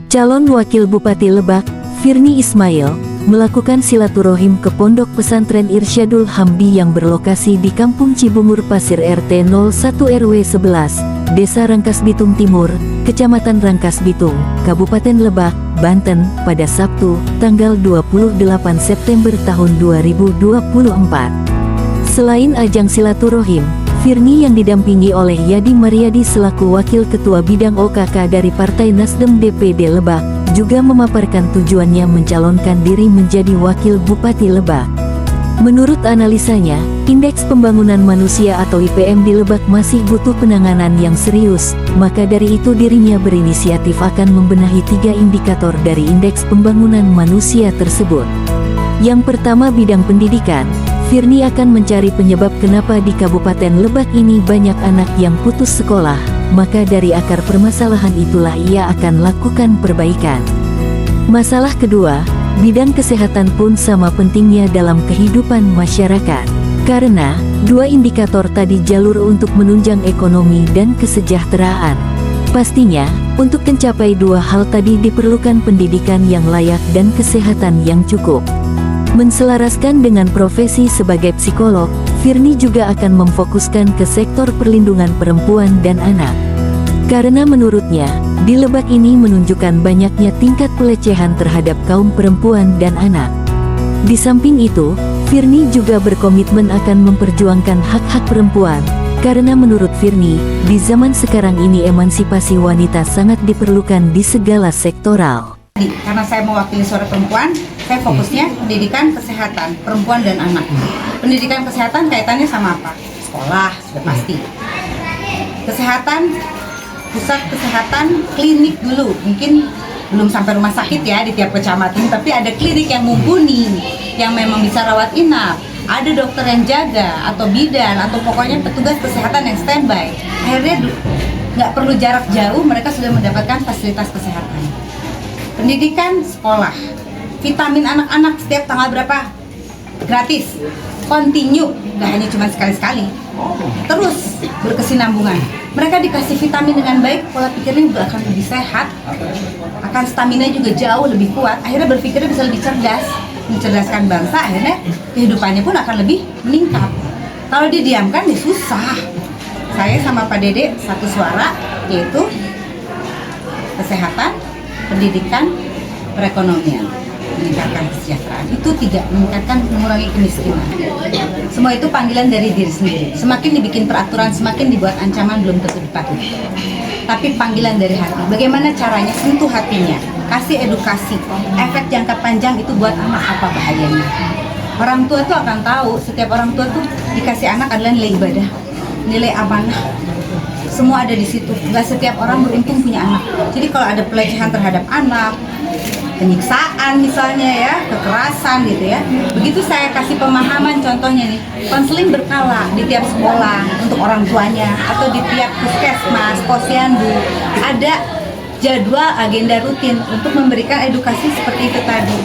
Calon Wakil Bupati Lebak, Virnie Ismail, melakukan silaturahim ke Pondok Pesantren Irsyadul Hamdi yang berlokasi di Kampung Cibungur Pasir RT 01 RW 11, Desa Rangkas Bitung Timur, Kecamatan Rangkas Bitung, Kabupaten Lebak, Banten, pada Sabtu, tanggal 28 September tahun 2024. Selain ajang silaturahim, Virnie yang didampingi oleh Yadi Mariadi selaku Wakil Ketua Bidang OKK dari Partai Nasdem DPD Lebak, juga memaparkan tujuannya mencalonkan diri menjadi Wakil Bupati Lebak. Menurut analisanya, Indeks Pembangunan Manusia atau IPM di Lebak masih butuh penanganan yang serius, maka dari itu dirinya berinisiatif akan membenahi 3 indikator dari Indeks Pembangunan Manusia tersebut. Yang pertama, bidang pendidikan. Virnie akan mencari penyebab kenapa di Kabupaten Lebak ini banyak anak yang putus sekolah, maka dari akar permasalahan itulah ia akan lakukan perbaikan. Masalah kedua, bidang kesehatan pun sama pentingnya dalam kehidupan masyarakat. Karena, 2 indikator tadi jalur untuk menunjang ekonomi dan kesejahteraan. Pastinya, untuk mencapai 2 hal tadi diperlukan pendidikan yang layak dan kesehatan yang cukup. Menselaraskan dengan profesi sebagai psikolog, Virnie juga akan memfokuskan ke sektor perlindungan perempuan dan anak. Karena menurutnya, di Lebak ini menunjukkan banyaknya tingkat pelecehan terhadap kaum perempuan dan anak. Di samping itu, Virnie juga berkomitmen akan memperjuangkan hak-hak perempuan, karena menurut Virnie, di zaman sekarang ini emansipasi wanita sangat diperlukan di segala sektoral. Karena saya mewakili suara perempuan, saya fokusnya pendidikan, kesehatan, perempuan dan anak. Pendidikan kesehatan kaitannya sama apa? Sekolah, sudah pasti. Kesehatan, pusat kesehatan, klinik dulu. Mungkin belum sampai rumah sakit ya di tiap kecamatan, tapi ada klinik yang mumpuni, yang memang bisa rawat inap. Ada dokter yang jaga, atau bidan, atau pokoknya petugas kesehatan yang standby. Akhirnya nggak perlu jarak jauh, mereka sudah mendapatkan fasilitas kesehatan. Pendidikan, sekolah, vitamin anak-anak setiap tanggal berapa? Gratis, continue, nggak hanya cuma sekali-sekali, terus berkesinambungan. Mereka dikasih vitamin dengan baik, pola pikirnya juga akan lebih sehat, akan stamina juga jauh lebih kuat, akhirnya berpikirnya bisa lebih cerdas, mencerdaskan bangsa, akhirnya kehidupannya pun akan lebih meningkat. Kalau didiamkan ya susah. Saya sama Pak Dede satu suara, yaitu kesehatan, pendidikan, perekonomian, meningkatkan kesejahteraan. Itu 3, meningkatkan, mengurangi kemiskinan. Semua itu panggilan dari diri sendiri. Semakin dibikin peraturan, semakin dibuat ancaman, belum tentu dipatuhi. Tapi panggilan dari hati. Bagaimana caranya? Sentuh hatinya, kasih edukasi. Efek jangka panjang itu buat anak apa bahayanya. Orang tua tuh akan tahu, setiap orang tua tuh dikasih anak adalah nilai ibadah, nilai amanah. Semua ada di situ. Nggak setiap orang beruntung punya anak. Jadi kalau ada pelecehan terhadap anak, penyiksaan misalnya ya, kekerasan gitu ya. Begitu saya kasih pemahaman, contohnya nih, konseling berkala di tiap sekolah untuk orang tuanya, atau di tiap puskesmas, posyandu, ada jadwal agenda rutin untuk memberikan edukasi seperti itu tadi.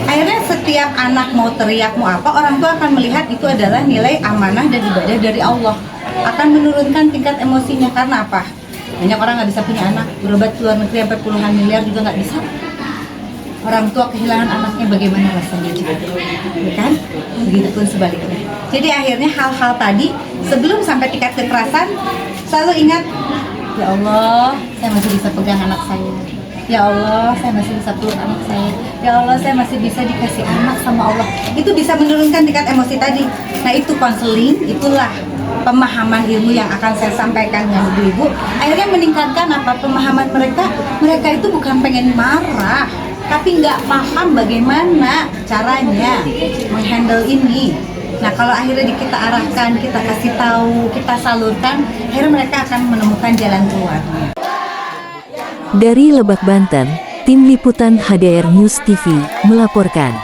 Akhirnya setiap anak mau teriak mau apa, orang tua akan melihat itu adalah nilai amanah dan ibadah dari Allah. Akan menurunkan tingkat emosinya. Karena apa? Banyak orang nggak bisa punya anak, berobat ke luar negeri sampai puluhan miliar juga nggak bisa. Orang tua kehilangan anaknya, bagaimana rasanya juga, kan? Begitupun sebaliknya. Jadi akhirnya hal-hal tadi sebelum sampai tingkat kekerasan, selalu ingat, ya Allah, saya masih bisa pegang anak saya. Ya Allah, saya masih bisa peluk anak saya. Ya Allah, saya masih bisa dikasih anak sama Allah. Itu bisa menurunkan tingkat emosi tadi. Nah itu konseling, itulah pemahaman ilmu yang akan saya sampaikan dengan ibu-ibu. Akhirnya meningkatkan apa? Pemahaman mereka. Mereka itu bukan pengen marah, tapi nggak paham bagaimana caranya menghandle ini. Nah kalau akhirnya kita arahkan, kita kasih tahu, kita salurkan, akhirnya mereka akan menemukan jalan keluarnya. Dari Lebak, Banten, Tim Liputan HDR News TV melaporkan.